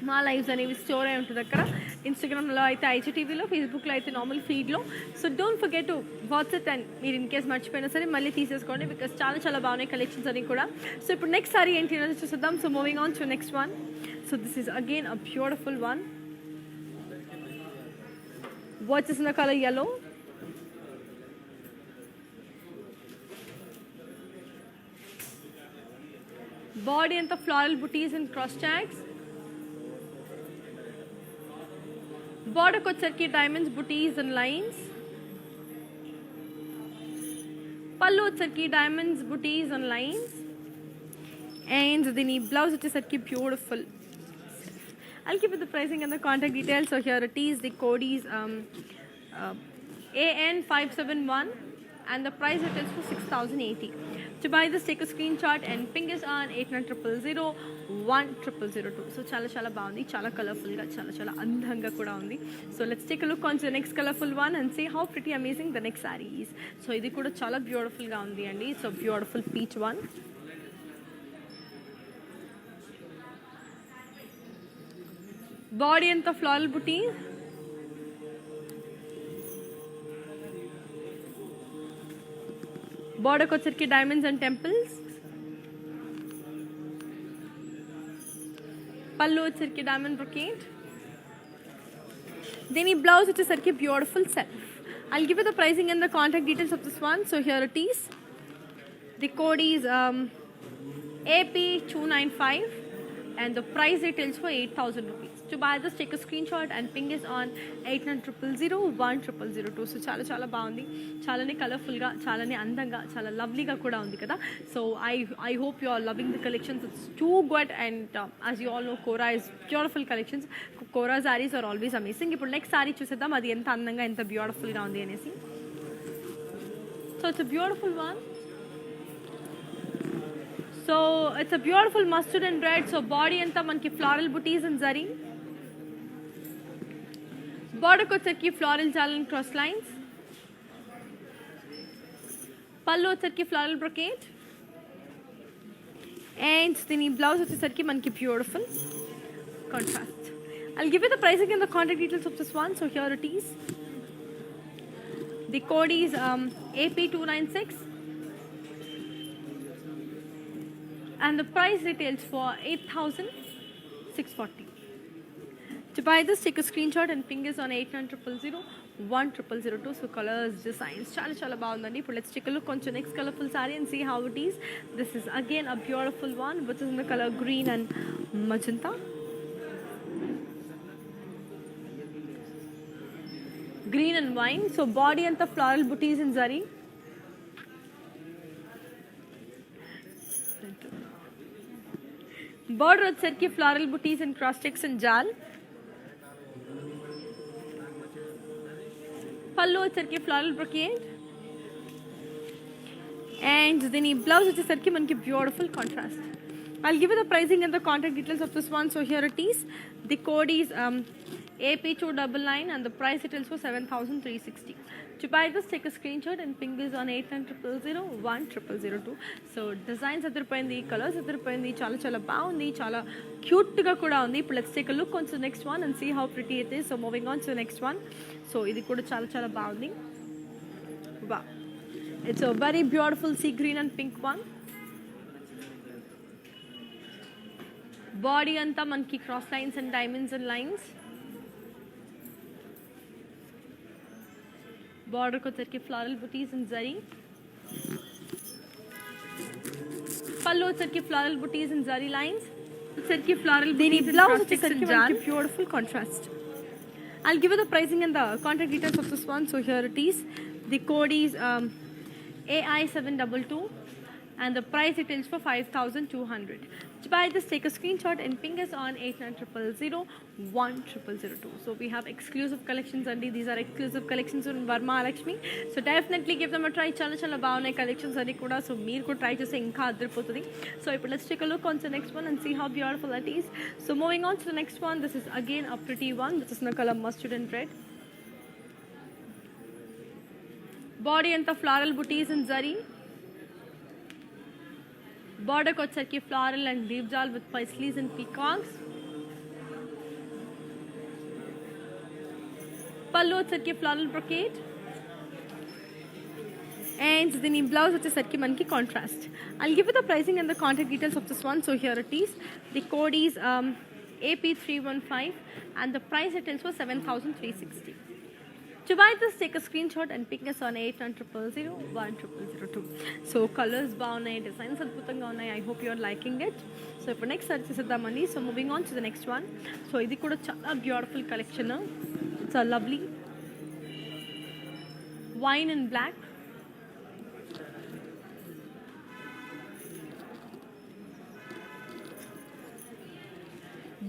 మా lives అనేవి store అయి ఉంటుంది అక్కడ. ఇన్స్టాగ్రామ్లో అయితే ఐజీటీవీలో, ఫేస్బుక్లో అయితే నార్మల్ ఫీడ్లో. So don't forget to watch it and మీరు ఇన్ కేస్ మర్చిపోయినా సరే మళ్ళీ తీసేసుకోండి బికాస్ చాలా బాగున్నాయి కలెక్షన్స్ అని కూడా. సో ఇప్పుడు నెక్స్ట్ సారీ ఏంటి అనేది చూద్దాం. So moving on to next one. So this is again a beautiful one. Watches in the colour yellow. Body అంతా ఫ్లోరల్ బుటీస్ అండ్ క్రాస్ ట్యాగ్స్. Border వచ్చేసరికి diamonds, booties and lines. పళ్ళు వచ్చేసరికి diamonds, booties and lines. And దీని blouse వచ్చేసరికి beautiful. I'll give you the pricing and the contact details. So here it is. The code is AN571 and the price it is for 6,080. To buy this, take a screenshot and ping us on 8900 1002. So చాలా బాగుంది, చాలా కలర్ఫుల్గా, చాలా అందంగా కూడా ఉంది. So let's take a look on to the next colourful one and see how pretty amazing the next sari is. So ఇది కూడా చాలా బ్యూటిఫుల్గా ఉంది అండి. So beautiful peach one. Body అంతా ఫ్లోరల్ బుటీ. బోర్డర్కి వచ్చరికి డైమండ్స్ అండ్ టెంపుల్స్. పళ్ళు వచ్చరికి డైమండ్ బ్రొకేడ్. దీని బ్లౌజ్ వచ్చేసరికి beautiful self. I'll give you the pricing and the contact details of this one. So here it is. The code is AP295 and the price retails for 8,000 rupees. To to buy this, take a screenshot and ping us on 8900010002. So చాలా బాగుంది, చాలానే కలర్ఫుల్గా, చాలానే అందంగా, చాలా లవ్లీగా కూడా ఉంది కదా. So I hope you are loving the collections. It's too good, and as you all know, Kora is beautiful collections. Kora sarees are always amazing. ఇప్పుడు నెక్స్ట్ సారీ చూసేద్దాం, అది ఎంత అందంగా, ఎంత బ్యూటిఫుల్గా ఉంది అనేసి. So it's a beautiful one. So it's a beautiful mustard and red. So body anta manki floral booties and zari. Border ko వచ్చరికి floral jal and cross lines. Pallu వచ్చరికి floral brocade. And dini blouse వచ్చరికి manki beautiful contrast. I'll give you the pricing and the contact details of this one. So here it is. The code is AP296. And the price retails for 8,640. To buy this, take a screenshot and ping us on 8900010002. So colors, designs, chala bagundi. But let's take a look on the next colorful saree and see how it is. This is again a beautiful one, which is in the color green and magenta. Green and wine. So body and the floral booties in zari. Border వచ్చరికి floral booties and cross checks and jal. Pallu వచ్చరికి floral brocade. And then ఈ blouse వచ్చేసరికి మనకి beautiful contrast. I'll give you the pricing and the contact details of this one. So here it is. The code is AP299 and the price retails for 7,360. To buy this, take a screenshot and ping this on 8900010002. So designs adiripoyindi, colors adiripoyindi, chala baagundi, chala cute ga kuda undi. But let's take a look on to the next one and see how pretty it is. So moving on to the next one. So idi kuda chala baagundi. Wow, it's a very beautiful sea green and pink one. Body anta manki cross lines and diamonds and lines. Border ko వచ్చరికి floral booties and zari. Pallu వచ్చరికి floral booties and zari lines. వచ్చరికి floral booties and blouse వచ్చరికి మనకి beautiful contrast. I'll give you the pricing and the contact details of this one. So here it is. The code is AI722 and the price retails for 5,200. To buy this, take a screenshot and ping us on 8900010002. So we have exclusive collections, and these are exclusive collections from Varma Lakshmi. So definitely give them a try. Chala bagunayi collections ani kuda. So meer ko try chese inka adiripotundi. So let's take a look on the next one and see how beautiful it is. So moving on to the next one, this is again a pretty one. This is in the color mustard and red. Body and the floral booties and zari. Border ko వచ్చరికి floral and leaf jal with paisleys and peacocks. Pallu వచ్చరికి floral brocade. And then ఈ blouse వచ్చేసరికి మనకి contrast. I'll give you the pricing and the contact details of this one. So here it is. The code is AP315 and the price retails for 7,360. To buy this, take a screenshot and ping us on 8900010002. So colors బాగున్నాయి, designs అద్భుతంగా ఉన్నాయి. I hope you are liking it. So ఇప్పుడు next search చేద్దామండి. So moving on to the next one. So ఇది కూడా చాలా beautiful collection. It's a lovely wine and black.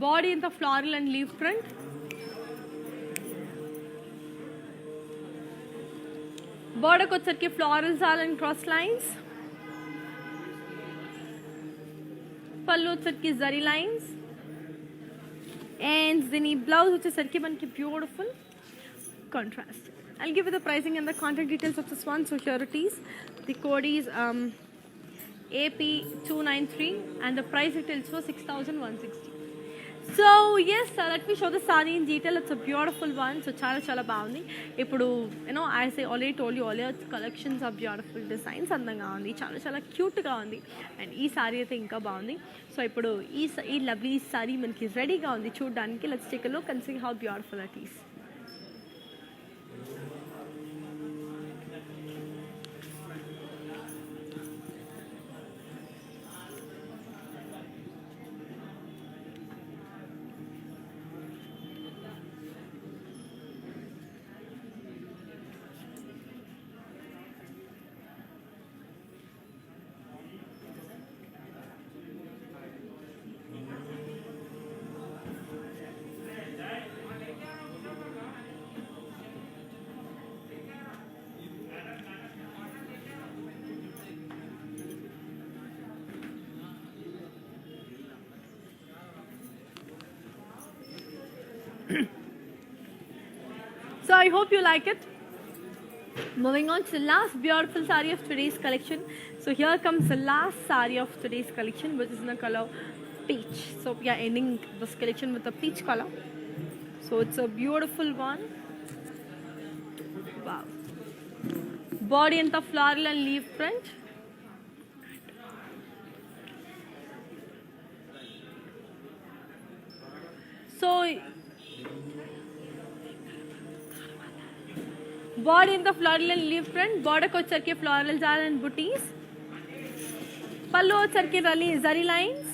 Body in the floral and leaf print. Border ko వచ్చరికి floral jal and cross lines. Pallu వచ్చరికి zari lines. And then ఈ blouse వచ్చేసరికి మనకి beautiful contrast. I'll give you the pricing and the contact details of this one. So here it is. The code is AP293 and the price retails for 6,160. So yes, let me show the saree in detail. It's a beautiful one. So chala బాగుంది. ఇప్పుడు as I already told you earlier, collections are beautiful, designs అందంగా ఉంది, చాలా క్యూట్గా ఉంది. And ఈ sorry అయితే ఇంకా బాగుంది. సో ఇప్పుడు ఈ లవ్లీ సారీ మనకి రెడీగా ఉంది చూడడానికి. Let's take a look and see how beautiful it is. I hope you like it. Moving on to the last beautiful saree of today's collection. So here comes the last saree of today's collection, which is in the color peach. So we are ending this collection with a peach color. So it's a beautiful one. Wow. Body and the floral and leaf print. So body in the floral and leaf print, border ko charke floral jar and booties, pallu charke zari lines,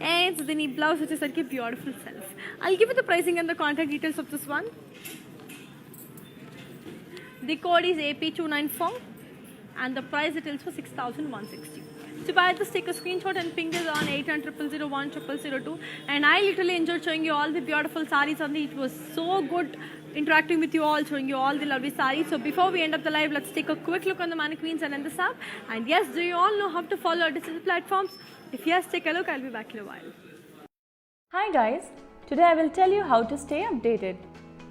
and then the blouse which is charke beautiful self. I'll give you the pricing and the contact details of this one. The code is AP294 and the price it is for 6,160. To buy this, take a screenshot and ping it on 800-001-0002. And I literally enjoyed showing you all the beautiful sarees on the. It was so good interacting with you all, showing you all the lovely sarees. So before we end up the live, let's take a quick look on the mannequins and then the sub. And yes, do you all know how to follow our digital platforms? If yes, take a look. I'll be back in a while. Hi guys, today I will tell you how to stay updated.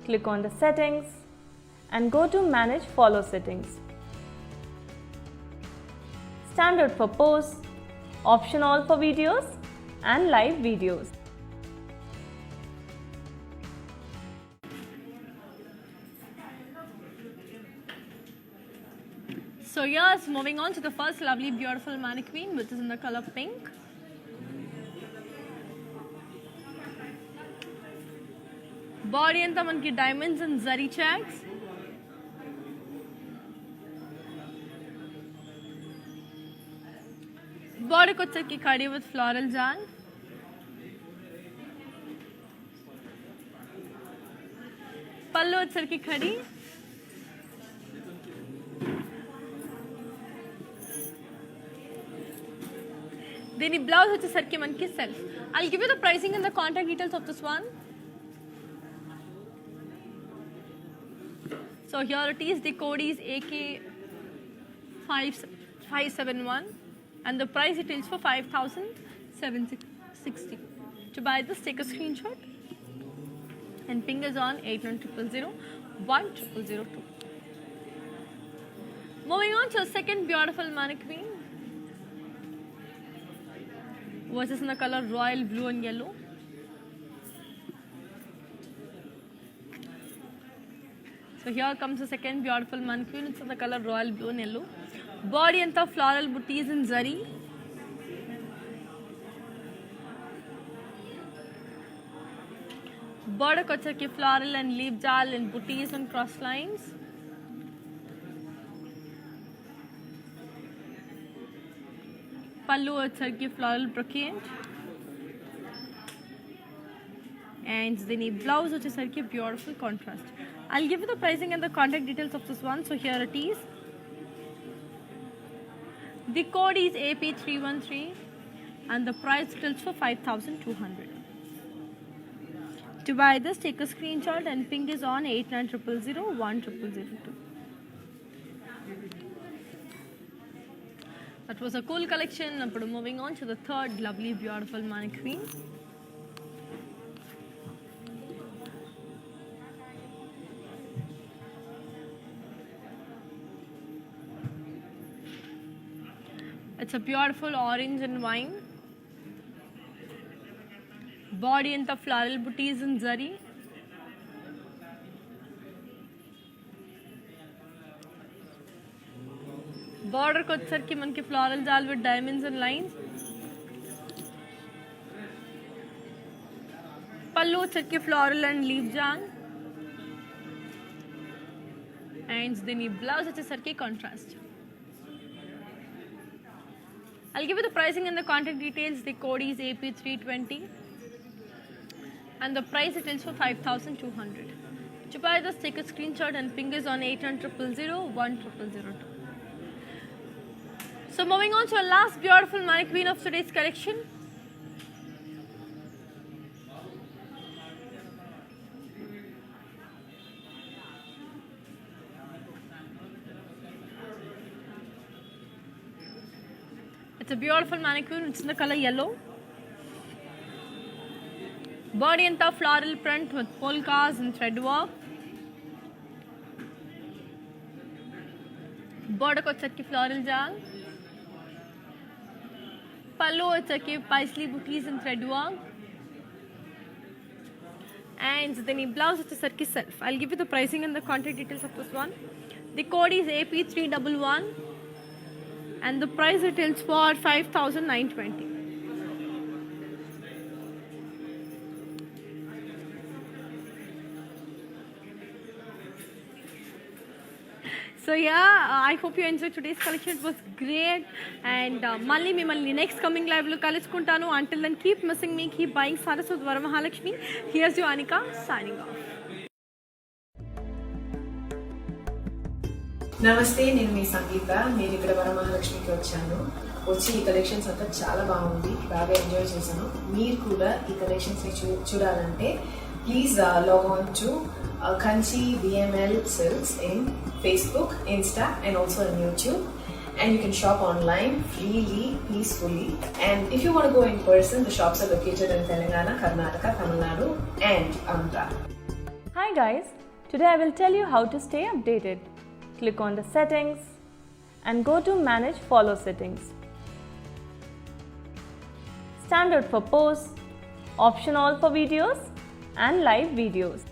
Click on the settings and go to manage follow settings. Standard for posts, option all for videos and live videos. So yes, moving on to the first lovely beautiful mannequin, which is in the color pink. Body anta manki diamonds and zari checks. Body ko charki khadi with floral jan. Pallu charki khadi. Then the blouse which is sarki manki self. I'll give you the pricing and the contact details of this one. So here it is. The code is AK571 and the price it is for 5,760. To buy this, take a screenshot and ping us on 800-001-0002. Moving on to a second beautiful mannequin, which is in the color royal blue and yellow. So here comes the second beautiful mannequin. It's in the color royal blue and yellow. Body and the floral booties in zari. Border ko charke floral and leaf jal and booties and cross lines. Pallu charke floral brocade. And then the blouse which is charke beautiful contrast. I'll give you the pricing and the contact details of this one. So here it is. The code is AP313 and the price tilts for 5,200. To buy this, take a screenshot and ping is on 89000010002. That was a cool collection. Now moving on to the third lovely beautiful mannequin. It's a beautiful orange and wine. Body and the floral booties in zari. Border ko charki manki floral jal with diamonds and lines. Pallu charki floral and leaf jang. And then the blouse which is charki contrast. I'll give you the pricing and the contact details. The code is AP320 and the price it is for 5,200. To buy this, take a screenshot and ping us on 800-001-0002. So moving on to our last beautiful mannequin of today's collection. It's a beautiful mannequin. It's in the color yellow. Body anta floral print with polkas and thread work. Border వచ్చేసరికి floral jal. Pallu వచ్చేసరికి paisley booties and thread work. And then the blouse వచ్చేసరికి self. I'll give you the pricing and the contact details of this one. The code is AP311 and the price retails for 5,920. So yeah, I hope you enjoyed today's collection. It was great, and malli mimmalni next coming live lo kalusukuntanu. Until then, keep missing me, keep buying Saraswat Varamahalakshmi. Here's your Anika signing off. నమస్తే, నేను మీ సంగీత. నేను ఇక్కడ వరమహాలక్ష్మికి వచ్చి ఈ collections అంతా చాలా బాగుంది, బాగా ఎంజాయ్ చేశాను. మీరు కూడా ఈ కలెక్షన్స్ చూడాలంటే please log on to Kanchi VML Silks in Facebook, Insta and also on YouTube, and you can shop online freely, peacefully. And if you want to go in person, the shops are located in Telangana, Karnataka, Tamil Nadu and Andhra. Hi guys, today I will tell you how to stay updated. Click on the settings and go to manage follow settings. Standard for posts, option all for videos and live videos.